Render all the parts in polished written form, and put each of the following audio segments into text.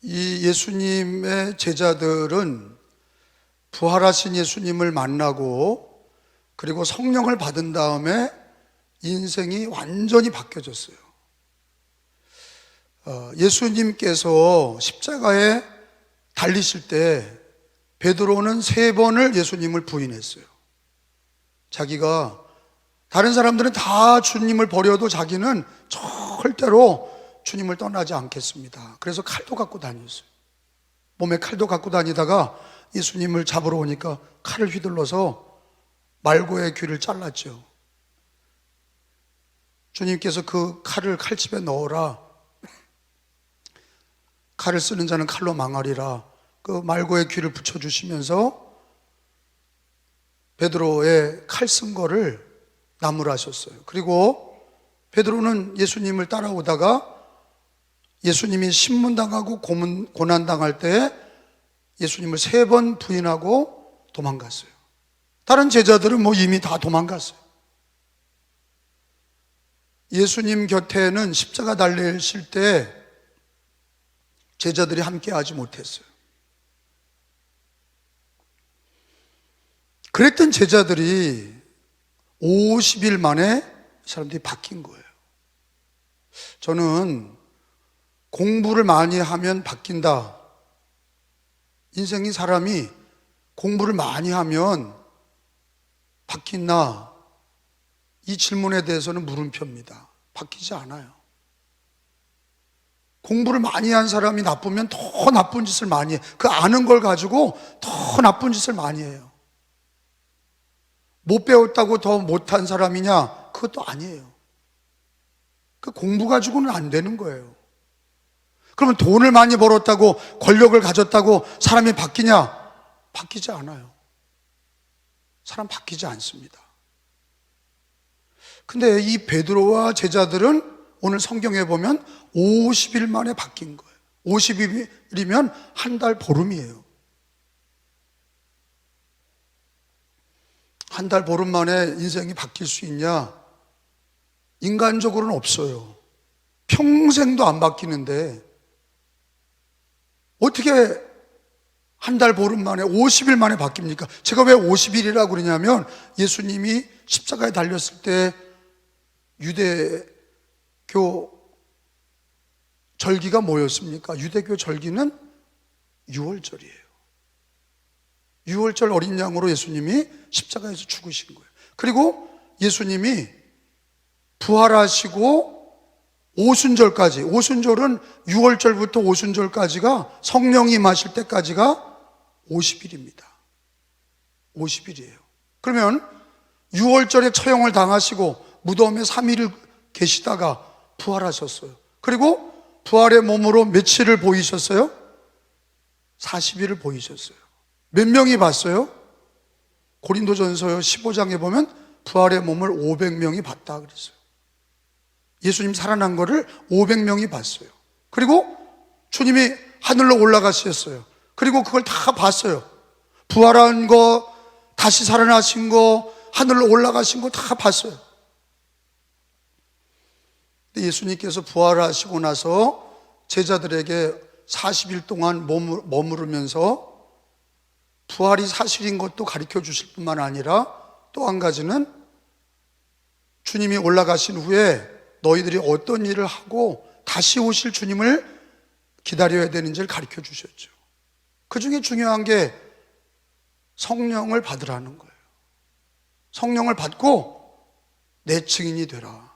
이 예수님의 제자들은 부활하신 예수님을 만나고 그리고 성령을 받은 다음에 인생이 완전히 바뀌어졌어요. 예수님께서 십자가에 달리실 때 베드로는 3번을 예수님을 부인했어요. 자기가, 다른 사람들은 다 주님을 버려도 자기는 절대로 주님을 떠나지 않겠습니다. 그래서 칼도 갖고 다녔어요. 몸에 칼도 갖고 다니다가 예수님을 잡으러 오니까 칼을 휘둘러서 말고의 귀를 잘랐죠. 주님께서 그 칼을 칼집에 넣어라, 칼을 쓰는 자는 칼로 망하리라, 그 말고의 귀를 붙여주시면서 베드로의 칼 쓴 거를 나무라셨어요. 그리고 베드로는 예수님을 따라오다가 예수님이 신문당하고 고난당할 때 예수님을 3번 부인하고 도망갔어요. 다른 제자들은 이미 다 도망갔어요. 예수님 곁에는 십자가 달리실 때 제자들이 함께 하지 못했어요. 그랬던 제자들이 50일 만에 사람들이 바뀐 거예요. 저는 공부를 많이 하면 바뀐다, 인생이 사람이 공부를 많이 하면 바뀌나, 이 질문에 대해서는 물음표입니다. 바뀌지 않아요. 공부를 많이 한 사람이 나쁘면 더 나쁜 짓을 많이 해요. 그 아는 걸 가지고 더 나쁜 짓을 많이 해요. 못 배웠다고 더 못한 사람이냐? 그것도 아니에요. 그 공부 가지고는 안 되는 거예요. 그러면 돈을 많이 벌었다고, 권력을 가졌다고 사람이 바뀌냐? 바뀌지 않아요. 사람 바뀌지 않습니다. 근데 이 베드로와 제자들은 오늘 성경에 보면 50일 만에 바뀐 거예요. 50일이면 한 달 보름이에요. 한 달 보름 만에 인생이 바뀔 수 있냐? 인간적으로는 없어요. 평생도 안 바뀌는데 어떻게 한 달 보름 만에 50일 만에 바뀝니까? 제가 왜 50일이라고 그러냐면 예수님이 십자가에 달렸을 때 유대교 절기가 뭐였습니까? 유대교 절기는 6월절이에요. 6월절 어린 양으로 예수님이 십자가에서 죽으신 거예요. 그리고 예수님이 부활하시고 오순절까지, 오순절은 6월절부터 오순절까지가 성령이 임하실 때까지가 50일입니다. 50일이에요. 그러면 6월절에 처형을 당하시고 무덤에 3일을 계시다가 부활하셨어요. 그리고 부활의 몸으로 며칠을 보이셨어요? 40일을 보이셨어요. 몇 명이 봤어요? 고린도전서 15장에 보면 부활의 몸을 500명이 봤다 그랬어요. 예수님 살아난 거를 500명이 봤어요. 그리고 주님이 하늘로 올라가셨어요. 그리고 그걸 다 봤어요. 부활한 거, 다시 살아나신 거, 하늘로 올라가신 거 다 봤어요. 근데 예수님께서 부활하시고 나서 제자들에게 40일 동안 머무르면서 부활이 사실인 것도 가르쳐 주실 뿐만 아니라 또 한 가지는 주님이 올라가신 후에 너희들이 어떤 일을 하고 다시 오실 주님을 기다려야 되는지를 가르쳐 주셨죠. 그 중에 중요한 게 성령을 받으라는 거예요. 성령을 받고 내 증인이 되라.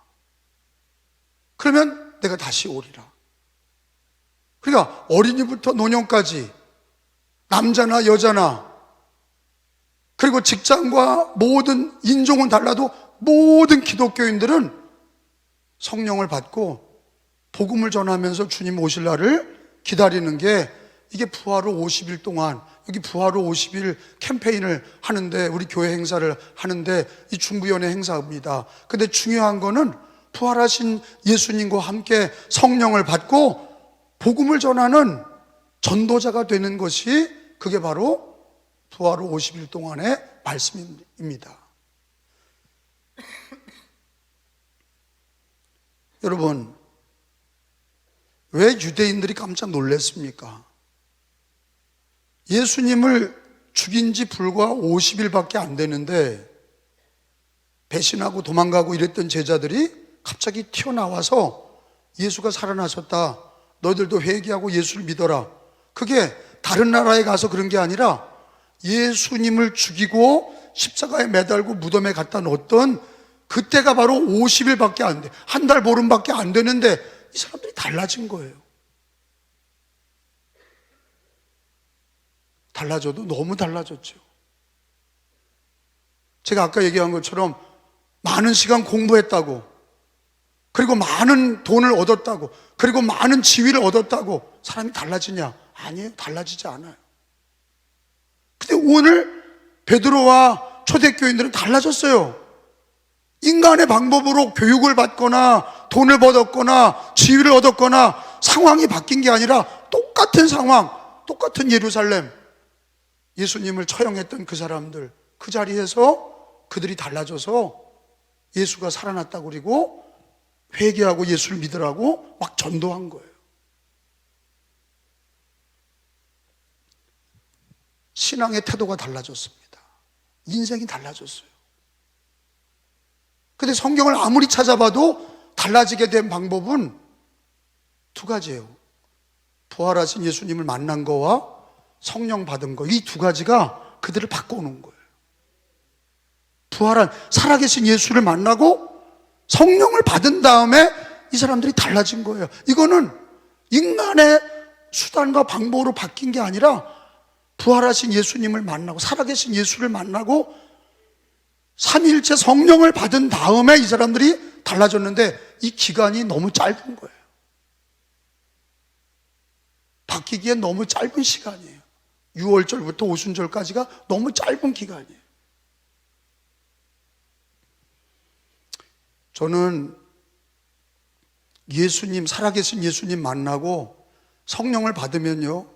그러면 내가 다시 오리라. 그러니까 어린이부터 노년까지, 남자나 여자나, 그리고 직장과 모든 인종은 달라도 모든 기독교인들은 성령을 받고 복음을 전하면서 주님 오실 날을 기다리는 게, 이게 부활 후 50일 동안, 여기 부활 후 50일 캠페인을 하는데, 우리 교회 행사를 하는데 이 중부연회 행사입니다. 근데 중요한 거는 부활하신 예수님과 함께 성령을 받고 복음을 전하는 전도자가 되는 것이, 그게 바로 부활 후 50일 동안의 말씀입니다. 여러분, 왜 유대인들이 깜짝 놀랐습니까? 예수님을 죽인 지 불과 50일밖에 안 되는데 배신하고 도망가고 이랬던 제자들이 갑자기 튀어나와서 예수가 살아나셨다, 너희들도 회개하고 예수를 믿어라. 그게 다른 나라에 가서 그런 게 아니라 예수님을 죽이고 십자가에 매달고 무덤에 갖다 놓았던 그때가 바로 50일밖에 안 돼, 한 달 보름밖에 안 되는데 이 사람들이 달라진 거예요. 달라져도 너무 달라졌죠. 제가 아까 얘기한 것처럼 많은 시간 공부했다고, 그리고 많은 돈을 얻었다고, 그리고 많은 지위를 얻었다고 사람이 달라지냐? 아니에요. 달라지지 않아요. 근데 오늘 베드로와 초대교인들은 달라졌어요. 인간의 방법으로 교육을 받거나 돈을 벌었거나 지위를 얻었거나 상황이 바뀐 게 아니라 똑같은 상황, 똑같은 예루살렘, 예수님을 처형했던 그 사람들, 그 자리에서 그들이 달라져서 예수가 살아났다고 그리고 회개하고 예수를 믿으라고 막 전도한 거예요. 신앙의 태도가 달라졌습니다. 인생이 달라졌어요. 근데 성경을 아무리 찾아봐도 달라지게 된 방법은 두 가지예요. 부활하신 예수님을 만난 거와 성령 받은 거, 이 두 가지가 그들을 바꿔놓은 거예요. 부활한 살아계신 예수를 만나고 성령을 받은 다음에 이 사람들이 달라진 거예요. 이거는 인간의 수단과 방법으로 바뀐 게 아니라 부활하신 예수님을 만나고 살아계신 예수를 만나고 삼위일체 성령을 받은 다음에 이 사람들이 달라졌는데 이 기간이 너무 짧은 거예요. 바뀌기엔 너무 짧은 시간이에요. 6월절부터 오순절까지가 너무 짧은 기간이에요. 저는 예수님, 살아계신 예수님 만나고 성령을 받으면요,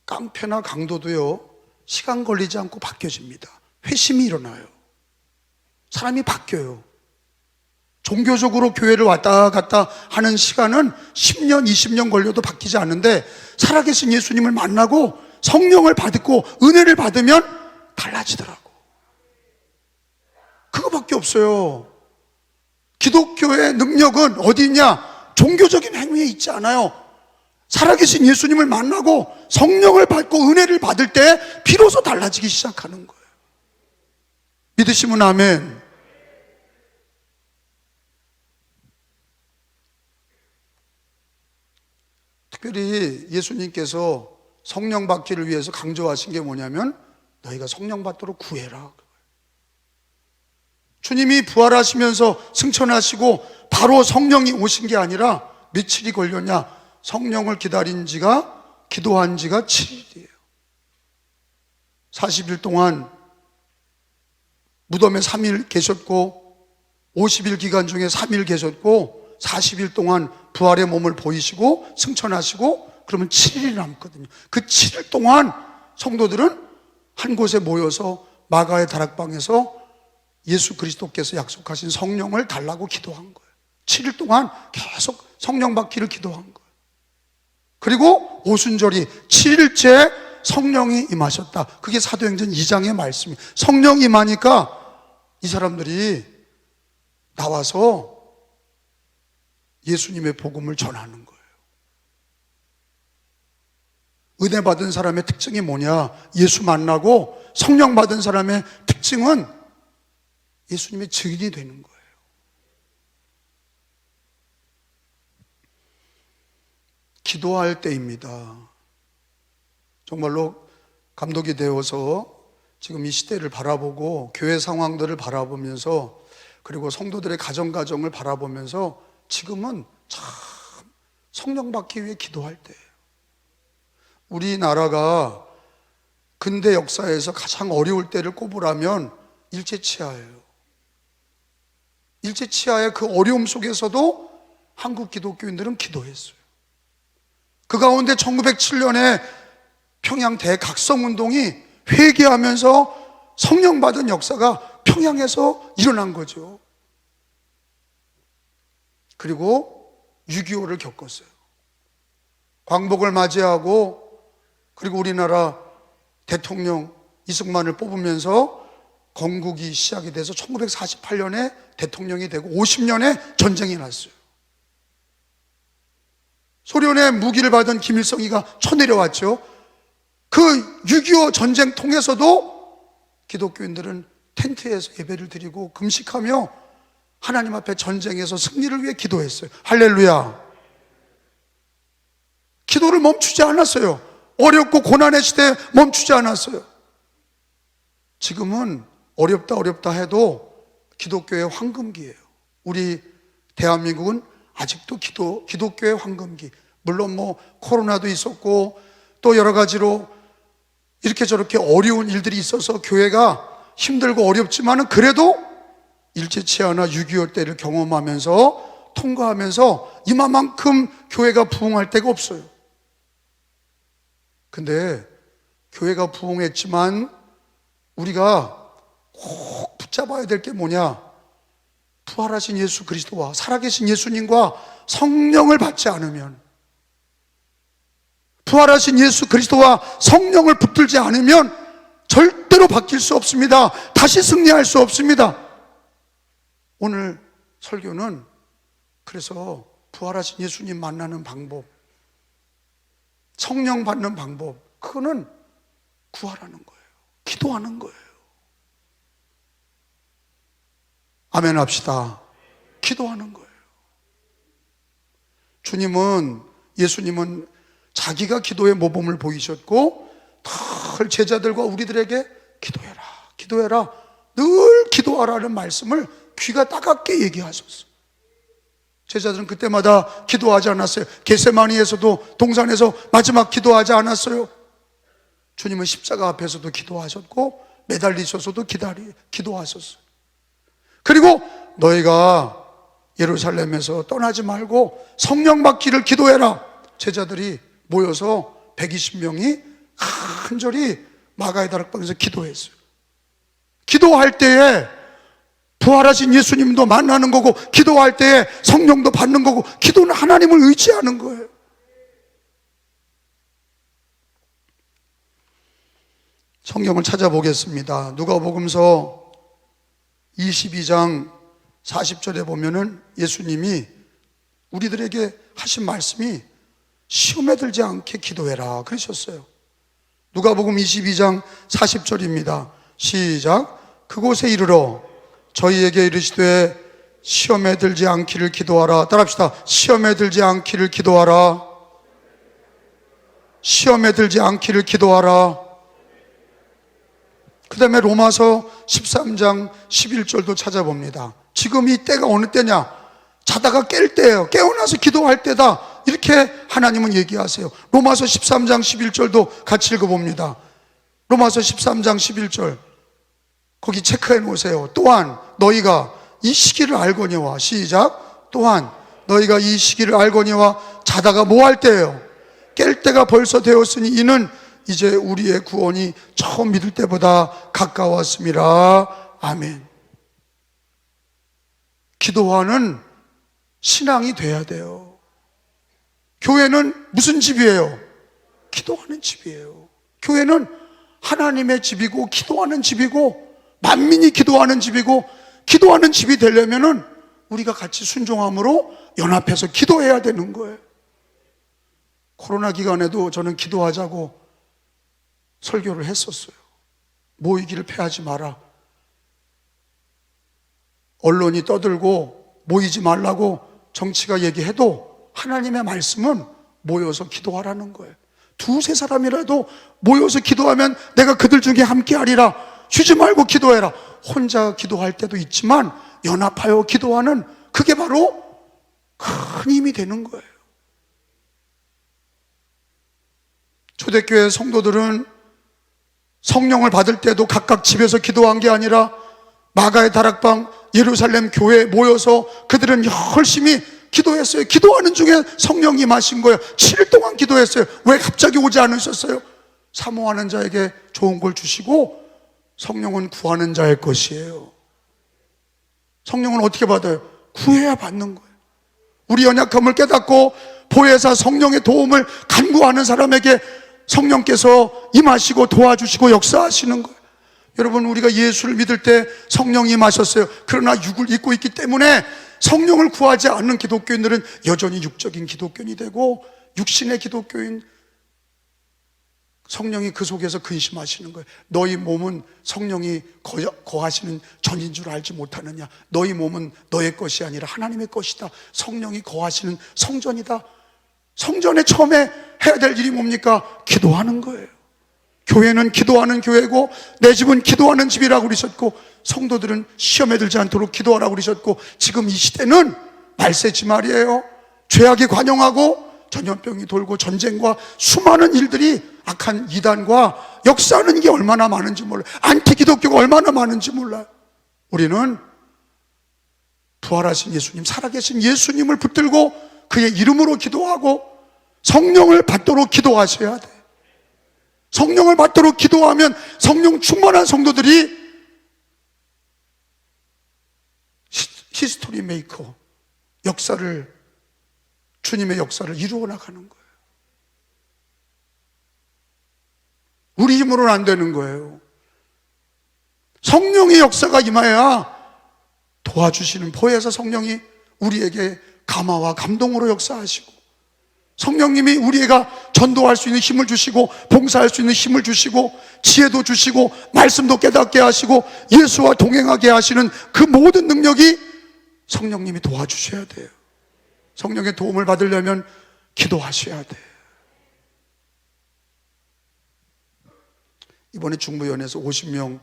깡패나 강도도요, 시간 걸리지 않고 바뀌어집니다. 회심이 일어나요. 사람이 바뀌어요. 종교적으로 교회를 왔다 갔다 하는 시간은 10년, 20년 걸려도 바뀌지 않는데 살아계신 예수님을 만나고 성령을 받고 은혜를 받으면 달라지더라고. 그거밖에 없어요. 기독교의 능력은 어디 있냐? 종교적인 행위에 있지 않아요. 살아계신 예수님을 만나고 성령을 받고 은혜를 받을 때 비로소 달라지기 시작하는 거예요. 믿으시면 아멘. 특별히 예수님께서 성령 받기를 위해서 강조하신 게 뭐냐면 너희가 성령 받도록 구해라. 주님이 부활하시면서 승천하시고 바로 성령이 오신 게 아니라 며칠이 걸렸냐? 성령을 기다린 지가, 기도한 지가 7일이에요 40일 동안 무덤에 3일 계셨고 50일 기간 중에 3일 계셨고 40일 동안 부활의 몸을 보이시고 승천하시고 그러면 7일이 남거든요. 그 7일 동안 성도들은 한 곳에 모여서 마가의 다락방에서 예수 그리스도께서 약속하신 성령을 달라고 기도한 거예요. 7일 동안 계속 성령 받기를 기도한 거예요. 그리고 오순절이 7일째 성령이 임하셨다. 그게 사도행전 2장의 말씀이에요. 성령이 임하니까 이 사람들이 나와서 예수님의 복음을 전하는 거예요. 은혜 받은 사람의 특징이 뭐냐? 예수 만나고 성령 받은 사람의 특징은 예수님의 증인이 되는 거예요. 기도할 때입니다. 정말로 감독이 되어서 지금 이 시대를 바라보고 교회 상황들을 바라보면서 그리고 성도들의 가정을 바라보면서 지금은 참 성령 받기 위해 기도할 때예요. 우리나라가 근대 역사에서 가장 어려울 때를 꼽으라면 일제치하예요. 일제치하의 그 어려움 속에서도 한국 기독교인들은 기도했어요. 그 가운데 1907년에 평양 대각성운동이 회개하면서 성령 받은 역사가 평양에서 일어난 거죠. 그리고 6.25를 겪었어요. 광복을 맞이하고 그리고 우리나라 대통령 이승만을 뽑으면서 건국이 시작이 돼서 1948년에 대통령이 되고 50년에 전쟁이 났어요. 소련의 무기를 받은 김일성이가 쳐내려왔죠. 그 6.25 전쟁 통해서도 기독교인들은 텐트에서 예배를 드리고 금식하며 하나님 앞에 전쟁에서 승리를 위해 기도했어요. 할렐루야. 기도를 멈추지 않았어요. 어렵고 고난의 시대에 멈추지 않았어요. 지금은 어렵다 해도 기독교의 황금기예요. 우리 대한민국은 아직도 기독교의 황금기. 물론 코로나도 있었고 또 여러 가지로 이렇게 저렇게 어려운 일들이 있어서 교회가 힘들고 어렵지만은 그래도 일제치하나 6.25 때를 경험하면서 통과하면서 이만큼 교회가 부흥할 때가 없어요. 근데 교회가 부흥했지만 우리가 꼭 붙잡아야 될 게 뭐냐? 부활하신 예수 그리스도와 살아계신 예수님과 성령을 받지 않으면, 부활하신 예수 그리스도와 성령을 붙들지 않으면 절대로 바뀔 수 없습니다. 다시 승리할 수 없습니다. 오늘 설교는 그래서 부활하신 예수님 만나는 방법, 성령 받는 방법, 그거는 구하라는 거예요. 기도하는 거예요. 아멘 합시다. 기도하는 거예요. 예수님은 자기가 기도의 모범을 보이셨고 늘 제자들과 우리들에게 기도해라, 늘 기도하라는 말씀을 귀가 따갑게 얘기하셨어요. 제자들은 그때마다 기도하지 않았어요. 겟세마니에서도 동산에서 마지막 기도하지 않았어요. 주님은 십자가 앞에서도 기도하셨고 매달리셔서도 기도하셨어요. 그리고 너희가 예루살렘에서 떠나지 말고 성령 받기를 기도해라. 제자들이 모여서 120명이 간절히 마가의 다락방에서 기도했어요. 기도할 때에 부활하신 예수님도 만나는 거고, 기도할 때에 성령도 받는 거고, 기도는 하나님을 의지하는 거예요. 성경을 찾아보겠습니다. 누가복음서 22장 40절에 보면은 예수님이 우리들에게 하신 말씀이 시험에 들지 않게 기도해라 그러셨어요. 누가복음 22장 40절입니다. 시작. 그곳에 이르러 저희에게 이르시되 시험에 들지 않기를 기도하라. 따라합시다. 시험에 들지 않기를 기도하라. 시험에 들지 않기를 기도하라. 그 다음에 로마서 13장 11절도 찾아봅니다. 지금 이 때가 어느 때냐? 자다가 깰 때예요. 깨어나서 기도할 때다. 이렇게 하나님은 얘기하세요. 로마서 13장 11절도 같이 읽어봅니다. 로마서 13장 11절 거기 체크해 놓으세요. 또한 너희가 이 시기를 알거니와, 시작. 또한 너희가 이 시기를 알거니와 자다가 뭐 할 때예요? 깰 때가 벌써 되었으니 이는 이제 우리의 구원이 처음 믿을 때보다 가까웠음이라. 아멘. 기도하는 신앙이 돼야 돼요. 교회는 무슨 집이에요? 기도하는 집이에요. 교회는 하나님의 집이고 기도하는 집이고 만민이 기도하는 집이고, 기도하는 집이 되려면은 우리가 같이 순종함으로 연합해서 기도해야 되는 거예요. 코로나 기간에도 저는 기도하자고 설교를 했었어요. 모이기를 패하지 마라. 언론이 떠들고 모이지 말라고 정치가 얘기해도 하나님의 말씀은 모여서 기도하라는 거예요. 두세 사람이라도 모여서 기도하면 내가 그들 중에 함께 하리라. 쉬지 말고 기도해라. 혼자 기도할 때도 있지만 연합하여 기도하는, 그게 바로 큰 힘이 되는 거예요. 초대교회 성도들은 성령을 받을 때도 각각 집에서 기도한 게 아니라 마가의 다락방 예루살렘 교회에 모여서 그들은 열심히 기도했어요. 기도하는 중에 성령이 임하신 거예요. 7일 동안 기도했어요. 왜 갑자기 오지 않으셨어요? 사모하는 자에게 좋은 걸 주시고 성령은 구하는 자의 것이에요. 성령은 어떻게 받아요? 구해야 받는 거예요. 우리 연약함을 깨닫고 보혜사 성령의 도움을 간구하는 사람에게 성령께서 임하시고 도와주시고 역사하시는 거예요. 여러분, 우리가 예수를 믿을 때 성령이 임하셨어요. 그러나 육을 입고 있기 때문에 성령을 구하지 않는 기독교인들은 여전히 육적인 기독교인이 되고, 육신의 기독교인, 성령이 그 속에서 근심하시는 거예요. 너희 몸은 성령이 거하시는 전인 줄 알지 못하느냐. 너희 몸은 너의 것이 아니라 하나님의 것이다. 성령이 거하시는 성전이다. 성전에 처음에 해야 될 일이 뭡니까? 기도하는 거예요. 교회는 기도하는 교회고, 내 집은 기도하는 집이라고 그러셨고, 성도들은 시험에 들지 않도록 기도하라고 그러셨고, 지금 이 시대는 말세지 말이에요. 죄악이 관영하고 전염병이 돌고 전쟁과 수많은 일들이, 악한 이단과 역사하는 게 얼마나 많은지 몰라요. 안티기독교가 얼마나 많은지 몰라요. 우리는 부활하신 예수님, 살아계신 예수님을 붙들고 그의 이름으로 기도하고 성령을 받도록 기도하셔야 돼요. 성령을 받도록 기도하면 성령 충만한 성도들이 히스토리 메이커, 역사를, 주님의 역사를 이루어 나가는 거예요. 우리 힘으로는 안 되는 거예요. 성령의 역사가 임하여야 도와주시는 보혜사 성령이 우리에게 감화와 감동으로 역사하시고, 성령님이 우리가 전도할 수 있는 힘을 주시고, 봉사할 수 있는 힘을 주시고, 지혜도 주시고, 말씀도 깨닫게 하시고, 예수와 동행하게 하시는 그 모든 능력이 성령님이 도와주셔야 돼요. 성령의 도움을 받으려면 기도하셔야 돼요. 이번에 중부연에서 50명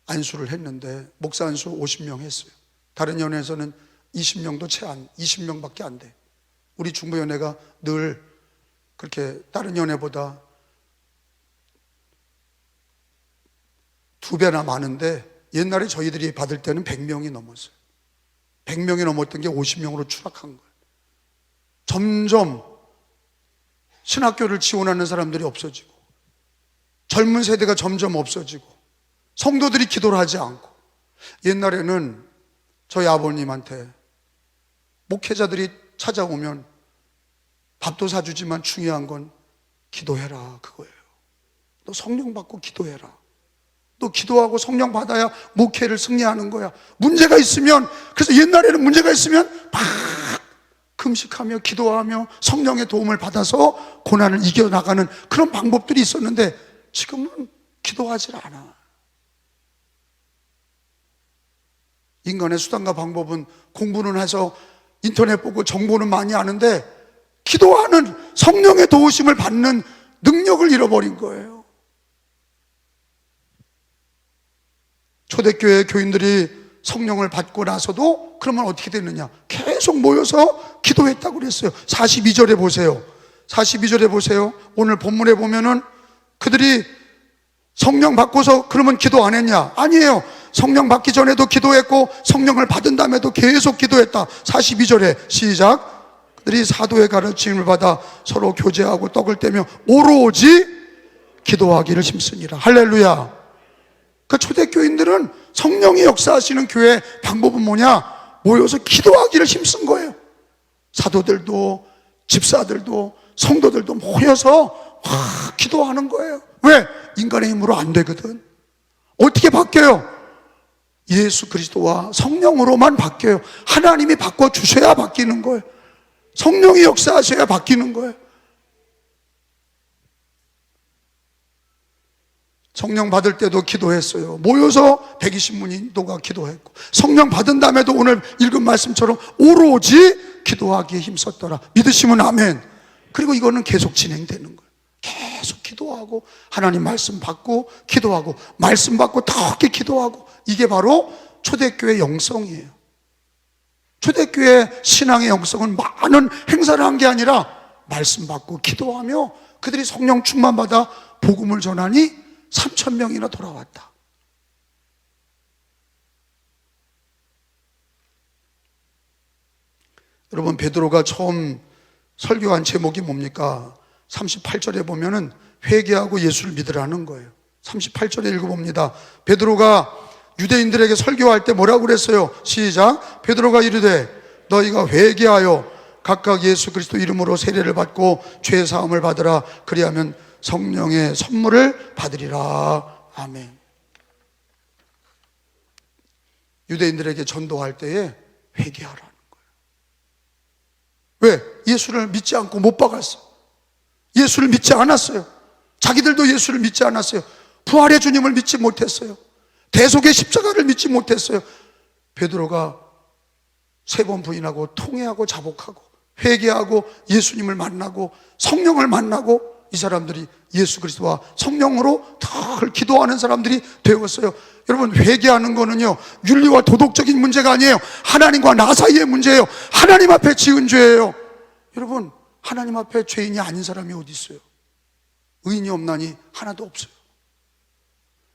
안수를 했는데, 목사 안수 50명 했어요. 다른 연회에서는 20명도 채 안, 20명밖에 안 돼. 우리 중부연회가 늘 그렇게 다른 연회보다 2배나 많은데, 옛날에 저희들이 받을 때는 100명이 넘었어요. 100명이 넘었던 게 50명으로 추락한 거예요. 점점 신학교를 지원하는 사람들이 없어지고, 젊은 세대가 점점 없어지고, 성도들이 기도를 하지 않고. 옛날에는 저희 아버님한테 목회자들이 찾아오면 밥도 사주지만 중요한 건 기도해라, 그거예요. 너 성령 받고 기도해라. 너 기도하고 성령 받아야 목회를 승리하는 거야. 문제가 있으면, 그래서 옛날에는 문제가 있으면 막 금식하며 기도하며 성령의 도움을 받아서 고난을 이겨나가는 그런 방법들이 있었는데, 지금은 기도하질 않아. 인간의 수단과 방법은 공부는 해서 인터넷 보고 정보는 많이 아는데, 기도하는 성령의 도우심을 받는 능력을 잃어버린 거예요. 초대교회 교인들이 성령을 받고 나서도 그러면 어떻게 됐느냐? 계속 모여서 기도했다고 그랬어요. 42절에 보세요. 42절에 보세요. 오늘 본문에 보면은 그들이 성령 받고서 그러면 기도 안 했냐? 아니에요. 성령 받기 전에도 기도했고 성령을 받은 다음에도 계속 기도했다. 42절에 시작. 그들이 사도의 가르침을 받아 서로 교제하고 떡을 떼며 오로지 기도하기를 힘쓰니라. 할렐루야. 그 초대교인들은 성령이 역사하시는 교회 방법은 뭐냐? 모여서 기도하기를 힘쓴 거예요. 사도들도 집사들도 성도들도 모여서 기도하는 거예요. 왜? 인간의 힘으로 안 되거든. 어떻게 바뀌어요? 예수 그리스도와 성령으로만 바뀌어요. 하나님이 바꿔주셔야 바뀌는 거예요. 성령이 역사하셔야 바뀌는 거예요. 성령 받을 때도 기도했어요. 모여서 120문인도가 기도했고, 성령 받은 다음에도 오늘 읽은 말씀처럼 오로지 기도하기에 힘썼더라. 믿으시면 아멘. 그리고 이거는 계속 진행되는 거예요. 계속 기도하고 하나님 말씀 받고 기도하고 말씀 받고 더 깊게 기도하고. 이게 바로 초대교회 영성이에요. 초대교회 신앙의 영성은 많은 행사를 한 게 아니라 말씀 받고 기도하며 그들이 성령 충만 받아 복음을 전하니 3,000명이나 돌아왔다. 여러분, 베드로가 처음 설교한 제목이 뭡니까? 38절에 보면은 회개하고 예수를 믿으라는 거예요. 38절에 읽어봅니다. 베드로가 유대인들에게 설교할 때 뭐라고 그랬어요? 시작. 베드로가 이르되 너희가 회개하여 각각 예수 그리스도 이름으로 세례를 받고 죄 사함을 받으라. 그리하면 성령의 선물을 받으리라. 아멘. 유대인들에게 전도할 때에 회개하라는 거예요. 왜? 예수를 믿지 않고 못 박았어. 예수를 믿지 않았어요. 자기들도 예수를 믿지 않았어요. 부활의 주님을 믿지 못했어요. 대속의 십자가를 믿지 못했어요. 베드로가 3번 부인하고 통회하고 자복하고 회개하고 예수님을 만나고 성령을 만나고 이 사람들이 예수 그리스도와 성령으로 늘 기도하는 사람들이 되었어요. 여러분, 회개하는 거는요, 윤리와 도덕적인 문제가 아니에요. 하나님과 나 사이의 문제예요. 하나님 앞에 지은 죄예요. 여러분, 하나님 앞에 죄인이 아닌 사람이 어디 있어요? 의인이 없나니 하나도 없어요.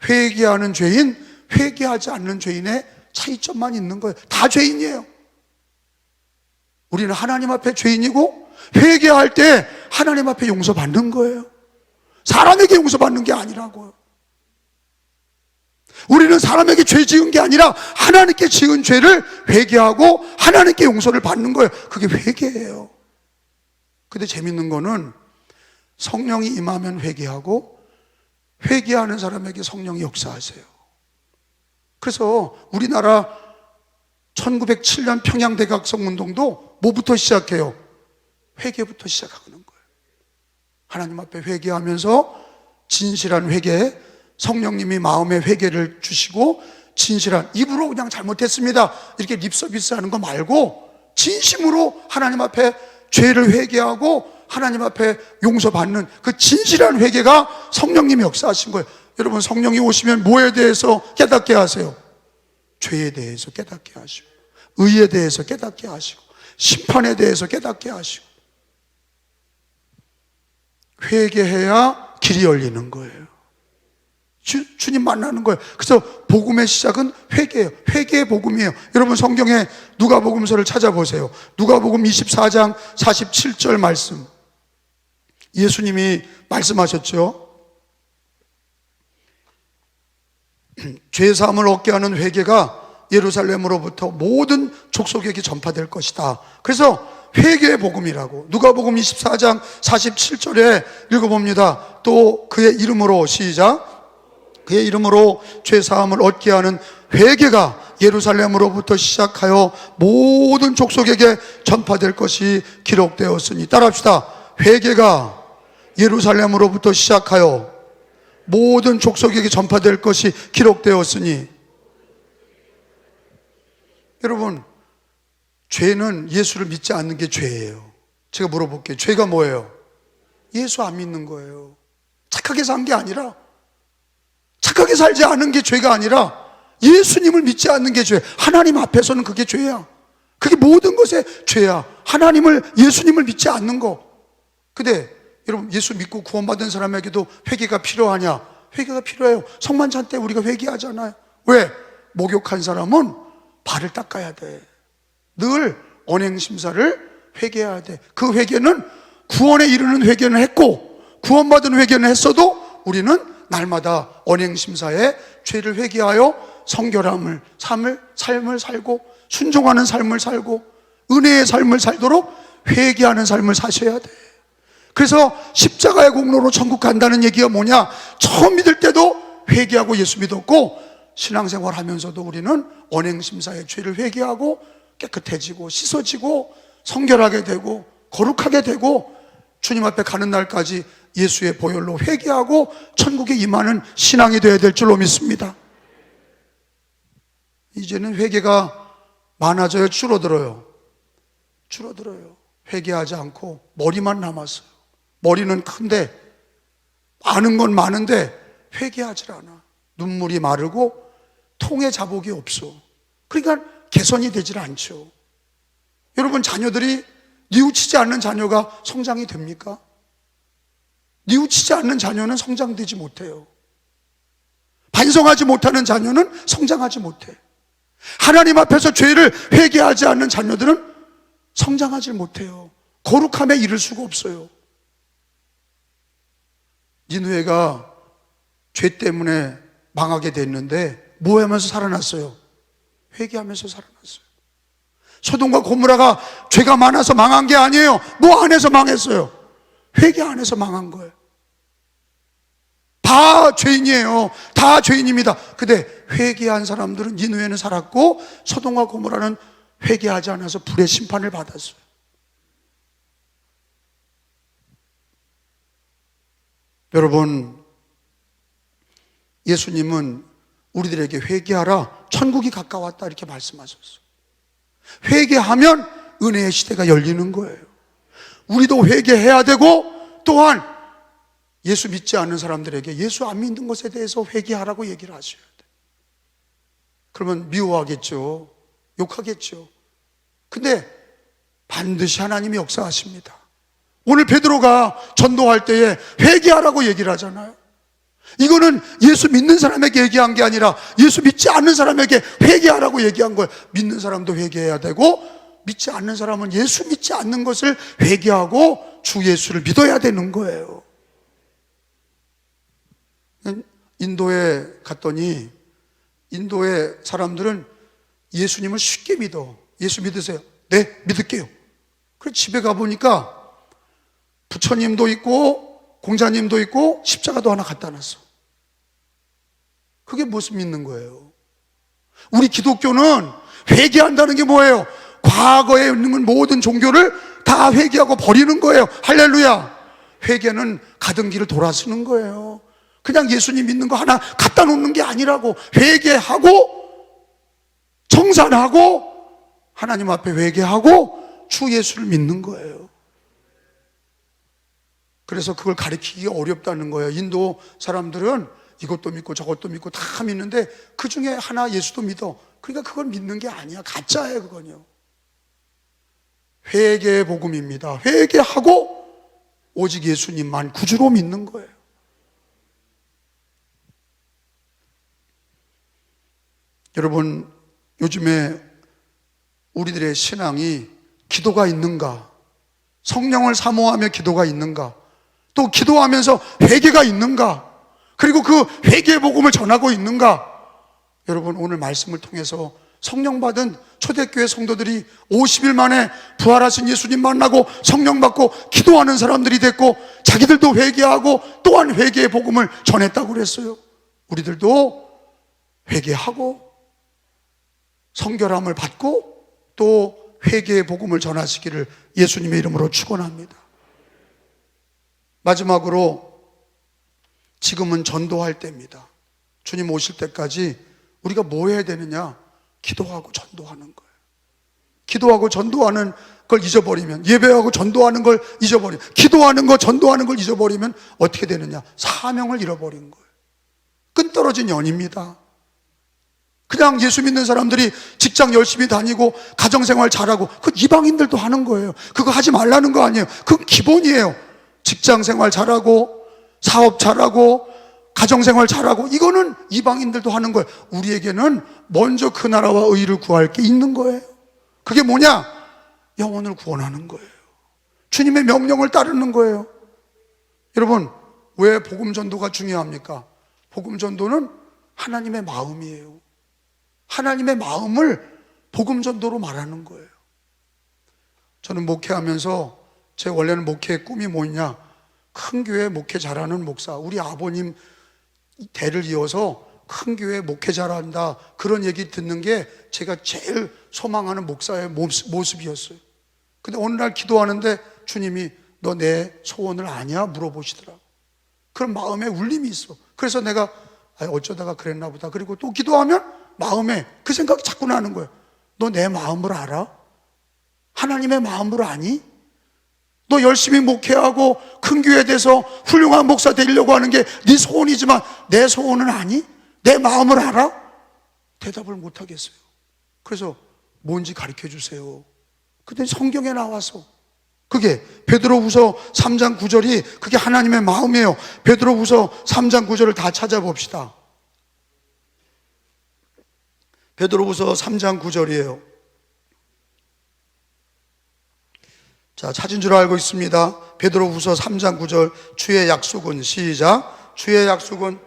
회개하는 죄인, 회개하지 않는 죄인의 차이점만 있는 거예요. 다 죄인이에요. 우리는 하나님 앞에 죄인이고 회개할 때 하나님 앞에 용서받는 거예요. 사람에게 용서받는 게 아니라고요. 우리는 사람에게 죄 지은 게 아니라 하나님께 지은 죄를 회개하고 하나님께 용서를 받는 거예요. 그게 회개예요. 근데 재밌는 거는 성령이 임하면 회개하고 회개하는 사람에게 성령이 역사하세요. 그래서 우리나라 1907년 평양대각성 운동도 뭐부터 시작해요? 회개부터 시작하는 거예요. 하나님 앞에 회개하면서 진실한 회개, 성령님이 마음의 회개를 주시고 진실한, 입으로 그냥 잘못했습니다 이렇게 립서비스 하는 거 말고 진심으로 하나님 앞에 죄를 회개하고 하나님 앞에 용서받는 그 진실한 회개가 성령님이 역사하신 거예요. 여러분, 성령이 오시면 뭐에 대해서 깨닫게 하세요? 죄에 대해서 깨닫게 하시고, 의에 대해서 깨닫게 하시고, 심판에 대해서 깨닫게 하시고. 회개해야 길이 열리는 거예요. 주님 만나는 거예요. 그래서 복음의 시작은 회개예요. 회개의 복음이에요. 여러분, 성경에 누가복음서를 찾아보세요. 누가복음 24장 47절 말씀, 예수님이 말씀하셨죠. 죄사함을 얻게 하는 회개가 예루살렘으로부터 모든 족속에게 전파될 것이다. 그래서 회개의 복음이라고. 누가복음 24장 47절에 읽어봅니다. 또 그의 이름으로, 시작, 그의 이름으로 죄사함을 얻게 하는 회개가 예루살렘으로부터 시작하여 모든 족속에게 전파될 것이 기록되었으니. 따라합시다. 회개가 예루살렘으로부터 시작하여 모든 족속에게 전파될 것이 기록되었으니. 여러분, 죄는 예수를 믿지 않는 게 죄예요. 제가 물어볼게요. 죄가 뭐예요? 예수 안 믿는 거예요. 착하게 산 게 아니라, 착하게 살지 않은 게 죄가 아니라 예수님을 믿지 않는 게 죄. 하나님 앞에서는 그게 죄야. 그게 모든 것의 죄야. 하나님을, 예수님을 믿지 않는 거. 근데 여러분, 예수 믿고 구원받은 사람에게도 회개가 필요하냐? 회개가 필요해요. 성만찬 때 우리가 회개하잖아요. 왜? 목욕한 사람은 발을 닦아야 돼. 늘 언행심사를 회개해야 돼. 그 회개는 구원에 이르는 회개는 했고, 구원받은 회개는 했어도 우리는 날마다 언행심사에 죄를 회개하여 성결함을, 삶을 살고 순종하는 삶을 살고 은혜의 삶을 살도록 회개하는 삶을 사셔야 돼. 그래서 십자가의 공로로 천국 간다는 얘기가 뭐냐? 처음 믿을 때도 회개하고 예수 믿었고, 신앙생활 하면서도 우리는 언행심사의 죄를 회개하고 깨끗해지고 씻어지고 성결하게 되고 거룩하게 되고 주님 앞에 가는 날까지 예수의 보혈로 회개하고 천국에 임하는 신앙이 되어야 될 줄로 믿습니다. 이제는 회개가 많아져요? 줄어들어요? 줄어들어요. 회개하지 않고 머리만 남았어요. 머리는 큰데, 아는 건 많은데 회개하지 않아. 눈물이 마르고 통에 자복이 없어. 그러니까 개선이 되질 않죠. 여러분, 자녀들이 뉘우치지 않는 자녀가 성장이 됩니까? 뉘우치지 않는 자녀는 성장되지 못해요. 반성하지 못하는 자녀는 성장하지 못해. 하나님 앞에서 죄를 회개하지 않는 자녀들은 성장하지 못해요. 거룩함에 이를 수가 없어요. 니느웨가 죄 때문에 망하게 됐는데 뭐 하면서 살아났어요? 회개하면서 살아났어요. 소돔과 고모라가 죄가 많아서 망한 게 아니에요. 뭐 안에서 망했어요? 회개 안에서 망한 거예요. 다 죄인이에요. 다 죄인입니다. 근데 회개한 사람들은 니느웨는 살았고 소돔과 고모라는 회개하지 않아서 불의 심판을 받았어요. 여러분, 예수님은 우리들에게 회개하라, 천국이 가까웠다 이렇게 말씀하셨어요. 회개하면 은혜의 시대가 열리는 거예요. 우리도 회개해야 되고, 또한 예수 믿지 않는 사람들에게 예수 안 믿는 것에 대해서 회개하라고 얘기를 하셔야 돼요. 그러면 미워하겠죠. 욕하겠죠. 근데 반드시 하나님이 역사하십니다. 오늘 베드로가 전도할 때에 회개하라고 얘기를 하잖아요. 이거는 예수 믿는 사람에게 얘기한 게 아니라 예수 믿지 않는 사람에게 회개하라고 얘기한 거예요. 믿는 사람도 회개해야 되고, 믿지 않는 사람은 예수 믿지 않는 것을 회개하고 주 예수를 믿어야 되는 거예요. 인도에 갔더니 인도의 사람들은 예수님을 쉽게 믿어. 예수 믿으세요? 네, 믿을게요. 그래서 집에 가보니까 부처님도 있고 공자님도 있고 십자가도 하나 갖다 놨어. 그게 무슨 믿는 거예요? 우리 기독교는 회개한다는 게 뭐예요? 과거에 있는 모든 종교를 다 회개하고 버리는 거예요. 할렐루야. 회개는 가던 길을 돌아서는 거예요. 그냥 예수님 믿는 거 하나 갖다 놓는 게 아니라고. 회개하고 청산하고 하나님 앞에 회개하고 주 예수를 믿는 거예요. 그래서 그걸 가르치기 어렵다는 거예요. 인도 사람들은 이것도 믿고 저것도 믿고 다 믿는데 그 중에 하나 예수도 믿어. 그러니까 그걸 믿는 게 아니야. 가짜예요, 그건요. 회개의 복음입니다. 회개하고 오직 예수님만 구주로 믿는 거예요. 여러분, 요즘에 우리들의 신앙이 기도가 있는가? 성령을 사모하며 기도가 있는가? 또 기도하면서 회개가 있는가? 그리고 그 회개의 복음을 전하고 있는가? 여러분, 오늘 말씀을 통해서 성령 받은 초대교회 성도들이 50일 만에 부활하신 예수님 만나고 성령 받고 기도하는 사람들이 됐고, 자기들도 회개하고 또한 회개의 복음을 전했다고 그랬어요. 우리들도 회개하고 성결함을 받고 또 회개의 복음을 전하시기를 예수님의 이름으로 축원합니다. 마지막으로, 지금은 전도할 때입니다. 주님 오실 때까지 우리가 뭐 해야 되느냐? 기도하고 전도하는 거예요. 기도하고 전도하는 걸 잊어버리면, 예배하고 전도하는 걸 잊어버리면, 기도하는 거 전도하는 걸 잊어버리면 어떻게 되느냐? 사명을 잃어버린 거예요. 끈떨어진 연입니다. 그냥 예수 믿는 사람들이 직장 열심히 다니고 가정생활 잘하고, 그 이방인들도 하는 거예요. 그거 하지 말라는 거 아니에요. 그건 기본이에요. 직장생활 잘하고 사업 잘하고 가정생활 잘하고, 이거는 이방인들도 하는 거예요. 우리에게는 먼저 그 나라와 의를 구할 게 있는 거예요. 그게 뭐냐? 영혼을 구원하는 거예요. 주님의 명령을 따르는 거예요. 여러분, 왜 복음 전도가 중요합니까? 복음 전도는 하나님의 마음이에요. 하나님의 마음을 복음 전도로 말하는 거예요. 저는 목회하면서 제 원래는 목회의 꿈이 뭐냐? 큰 교회 목회 잘하는 목사, 우리 아버님 대를 이어서 큰 교회 목회 잘한다, 그런 얘기 듣는 게 제가 제일 소망하는 목사의 모습이었어요. 근데 어느 날 기도하는데 주님이 너 내 소원을 아냐? 물어보시더라고. 그런 마음에 울림이 있어. 그래서 내가 어쩌다가 그랬나 보다. 그리고 또 기도하면 마음에 그 생각이 자꾸 나는 거예요. 너 내 마음을 알아? 하나님의 마음을 아니? 너 열심히 목회하고 큰 교회에 대해서 훌륭한 목사 되려고 하는 게 네 소원이지만 내 소원은 아니? 내 마음을 알아? 대답을 못 하겠어요. 그래서 뭔지 가르쳐 주세요. 근데 성경에 나와서, 그게 베드로후서 3장 9절이 그게 하나님의 마음이에요. 베드로후서 3장 9절을 다 찾아봅시다. 베드로후서 3장 9절이에요. 자, 찾은 줄 알고 있습니다. 베드로후서 3장 9절, 주의 약속은, 시작. 주의 약속은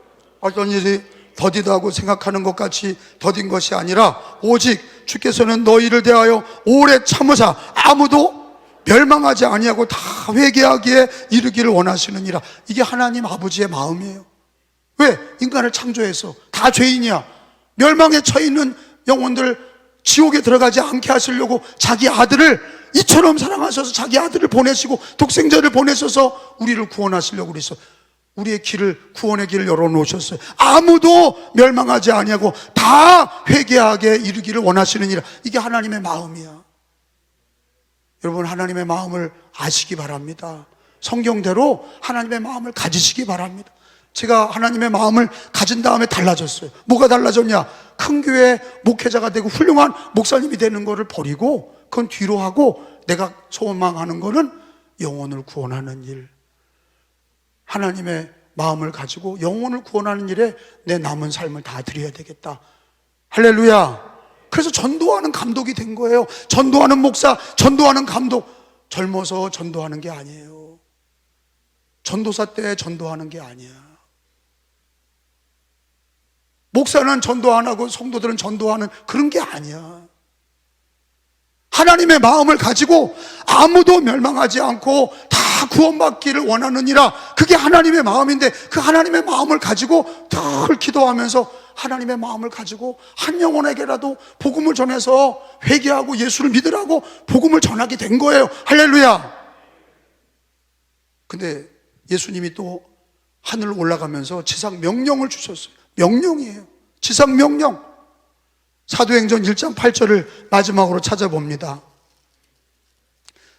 어떤 일이 더디다고 생각하는 것 같이 더딘 것이 아니라 오직 주께서는 너희를 대하여 오래 참으사 아무도 멸망하지 아니하고 다 회개하기에 이르기를 원하시느니라. 이게 하나님 아버지의 마음이에요. 왜? 인간을 창조해서 다 죄인이야. 멸망에 처해 있는 영혼들 지옥에 들어가지 않게 하시려고 자기 아들을 이처럼 사랑하셔서 자기 아들을 보내시고 독생자를 보내셔서 우리를 구원하시려고 그래서 우리의 길을, 구원의 길을 열어놓으셨어요. 아무도 멸망하지 아니하고 다 회개하게 이르기를 원하시느니라. 이게 하나님의 마음이야. 여러분, 하나님의 마음을 아시기 바랍니다. 성경대로 하나님의 마음을 가지시기 바랍니다. 제가 하나님의 마음을 가진 다음에 달라졌어요. 뭐가 달라졌냐? 큰 교회 목회자가 되고 훌륭한 목사님이 되는 거를 버리고 그건 뒤로 하고 내가 소망하는 거는 영혼을 구원하는 일, 하나님의 마음을 가지고 영혼을 구원하는 일에 내 남은 삶을 다 드려야 되겠다. 할렐루야. 그래서 전도하는 감독이 된 거예요. 전도하는 목사, 전도하는 감독. 젊어서 전도하는 게 아니에요. 전도사 때 전도하는 게 아니야. 목사는 전도 안 하고 성도들은 전도하는 그런 게 아니야. 하나님의 마음을 가지고 아무도 멸망하지 않고 다 구원받기를 원하느니라. 그게 하나님의 마음인데 그 하나님의 마음을 가지고 늘 기도하면서 하나님의 마음을 가지고 한 영혼에게라도 복음을 전해서 회개하고 예수를 믿으라고 복음을 전하게 된 거예요. 할렐루야. 근데 예수님이 또 하늘 올라가면서 지상 명령을 주셨어요. 명령이에요. 지상 명령. 사도행전 1장 8절을 마지막으로 찾아봅니다.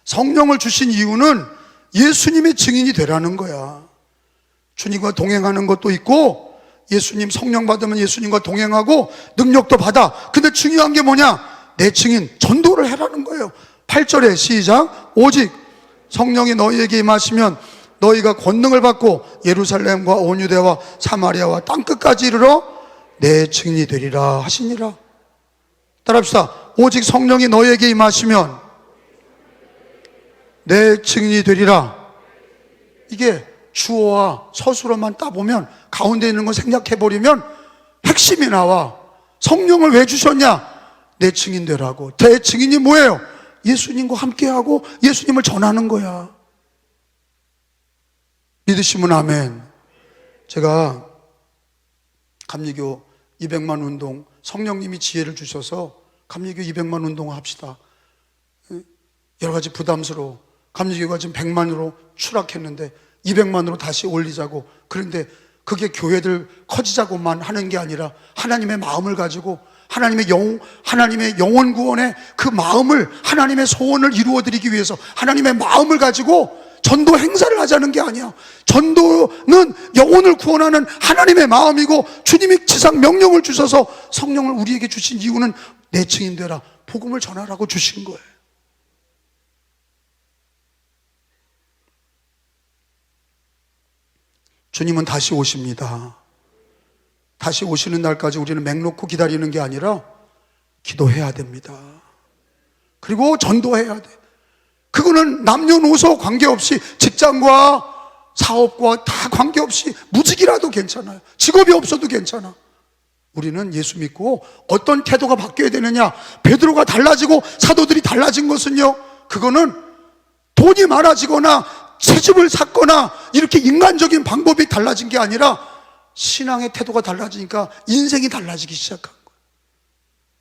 성령을 주신 이유는 예수님의 증인이 되라는 거야. 주님과 동행하는 것도 있고 예수님 성령 받으면 예수님과 동행하고 능력도 받아. 근데 중요한 게 뭐냐? 내 증인, 전도를 해라는 거예요. 8절에 시작. 오직 성령이 너희에게 임하시면 너희가 권능을 받고 예루살렘과 온 유대와 사마리아와 땅끝까지 이르러 내 증인이 되리라 하시니라. 따라합시다. 오직 성령이 너희에게 임하시면 내 증인이 되리라. 이게 주어와 서술어만 따보면 가운데 있는 거 생략해버리면 핵심이 나와. 성령을 왜 주셨냐? 내 증인 되라고. 내 증인이 뭐예요? 예수님과 함께하고 예수님을 전하는 거야. 믿으시면 아멘. 제가 감리교 200만 운동, 성령님이 지혜를 주셔서 감리교 200만 운동 합시다. 여러 가지 부담스러워. 감리교가 지금 100만으로 추락했는데 200만으로 다시 올리자고. 그런데 그게 교회들 커지자고만 하는 게 아니라 하나님의 마음을 가지고 하나님의 영혼 구원의 그 마음을, 하나님의 소원을 이루어드리기 위해서 하나님의 마음을 가지고 전도 행사를 하자는 게 아니야. 전도는 영혼을 구원하는 하나님의 마음이고 주님이 지상 명령을 주셔서 성령을 우리에게 주신 이유는 내 증인 되라, 복음을 전하라고 주신 거예요. 주님은 다시 오십니다. 다시 오시는 날까지 우리는 맹놓고 기다리는 게 아니라 기도해야 됩니다. 그리고 전도해야 돼. 그거는 남녀노소 관계없이, 직장과 사업과 다 관계없이 무직이라도 괜찮아요. 직업이 없어도 괜찮아. 우리는 예수 믿고 어떤 태도가 바뀌어야 되느냐? 베드로가 달라지고 사도들이 달라진 것은요, 그거는 돈이 많아지거나 새 집을 샀거나 이렇게 인간적인 방법이 달라진 게 아니라 신앙의 태도가 달라지니까 인생이 달라지기 시작한 거예요.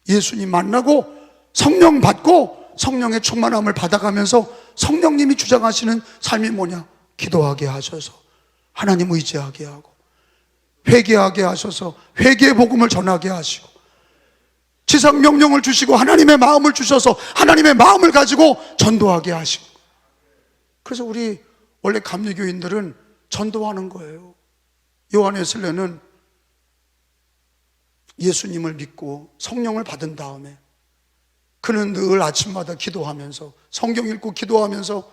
예수님 만나고 성령 받고 성령의 충만함을 받아가면서 성령님이 주장하시는 삶이 뭐냐? 기도하게 하셔서 하나님 의지하게 하고 회개하게 하셔서 회개의 복음을 전하게 하시고 지상 명령을 주시고 하나님의 마음을 주셔서 하나님의 마음을 가지고 전도하게 하시고. 그래서 우리 원래 감리교인들은 전도하는 거예요. 요한웨슬레는 예수님을 믿고 성령을 받은 다음에 그는 늘 아침마다 기도하면서 성경 읽고 기도하면서,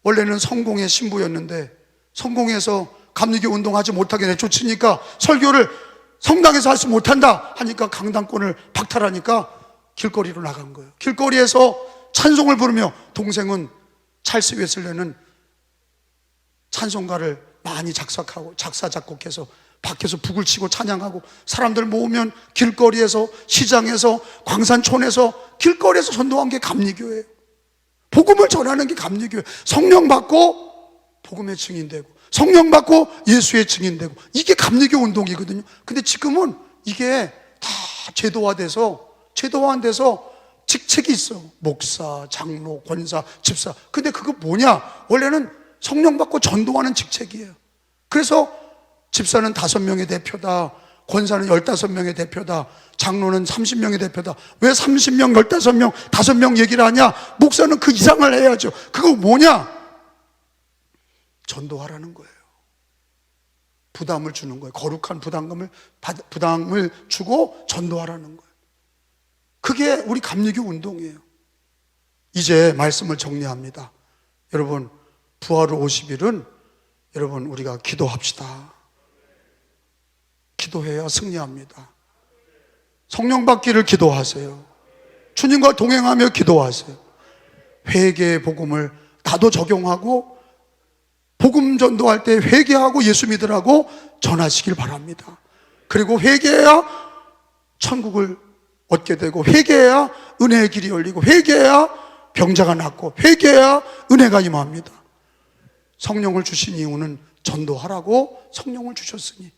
원래는 성공의 신부였는데 성공해서 감리교 운동하지 못하게 내쫓으니까 설교를 성당에서 할 수 못한다 하니까 강당권을 박탈하니까 길거리로 나간 거예요. 길거리에서 찬송을 부르며, 동생은 찰스 웨슬레는 찬송가를 많이 작사 작곡해서 밖에서 북을 치고 찬양하고, 사람들 모으면 길거리에서, 시장에서, 광산촌에서, 길거리에서 전도한 게 감리교회예요. 복음을 전하는 게 감리교회. 성령 받고 복음의 증인되고, 성령 받고 예수의 증인되고, 이게 감리교 운동이거든요. 근데 지금은 이게 다 제도화돼서 직책이 있어. 목사, 장로, 권사, 집사. 근데 그거 뭐냐? 원래는 성령 받고 전도하는 직책이에요. 그래서 집사는 5명의 대표다, 권사는 15명의 대표다, 장로는 30명의 대표다. 왜 30명, 15명, 5명 얘기를 하냐? 목사는 그 이상을 해야죠. 그거 뭐냐? 전도하라는 거예요. 부담을 주는 거예요. 거룩한 부담을 주고 전도하라는 거예요. 그게 우리 감리교 운동이에요. 이제 말씀을 정리합니다. 여러분, 부활 후 50일은 여러분 우리가 기도합시다. 기도해야 승리합니다. 성령 받기를 기도하세요. 주님과 동행하며 기도하세요. 회개의 복음을 나도 적용하고, 복음 전도할 때 회개하고 예수 믿으라고 전하시길 바랍니다. 그리고 회개해야 천국을 얻게 되고, 회개해야 은혜의 길이 열리고, 회개해야 병자가 낫고, 회개해야 은혜가 임합니다. 성령을 주신 이유는 전도하라고 성령을 주셨으니,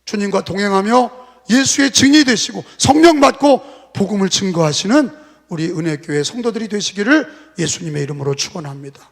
주님과 동행하며 예수의 증인이 되시고 성령 받고 복음을 증거하시는 우리 은혜교회 성도들이 되시기를 예수님의 이름으로 축원합니다.